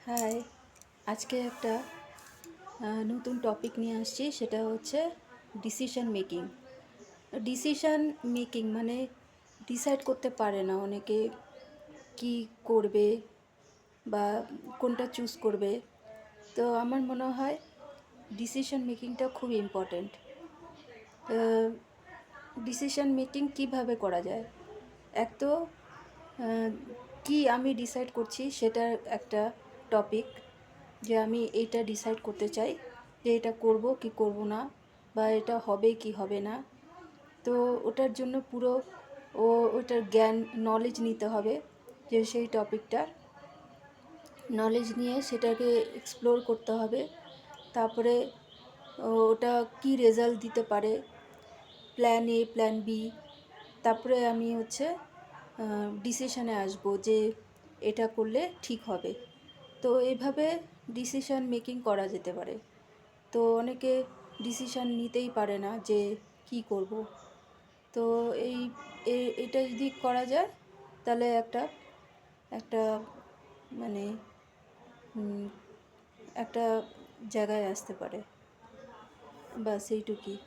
High, আজকে একটা নতুন টপিক নিয়ে আসছি। সেটা হচ্ছে ডিসিশন মেকিং। ডিসিশন মেকিং মানে ডিসাইড করতে পারে না অনেকে কি করবে বা কোনটা চুজ করবে। তো আমার মনে হয় ডিসিশন মেকিংটা খুব ইম্পর্ট্যান্ট। ডিসিশন মেকিং কিভাবে করা যায়? এক তো কি আমি ডিসাইড করছি সেটার একটা টপিক, যে আমি এইটা ডিসাইড করতে চাই যে এটা করব কি করব না, বা এটা হবে কি হবে না। তো ওটার জন্য পুরো ওটার জ্ঞান নলেজ নিতে হবে, যে সেই টপিকটার নলেজ নিয়ে সেটাকে এক্সপ্লোর করতে হবে। তারপরে ওটা কি রেজাল্ট দিতে পারে, প্ল্যান এ প্ল্যান বি। তারপরে আমি ডিসিশানে আসবো যে এটা করলে ঠিক হবে। তো এইভাবে ডিসিশান মেকিং করা যেতে পারে। তো অনেকে ডিসিশান নিতেই পারে না যে কি করব। তো এটা যদি করা যায় তাহলে একটা একটা মানে একটা জায়গায় আসতে পারে। বাস এইটুকুই।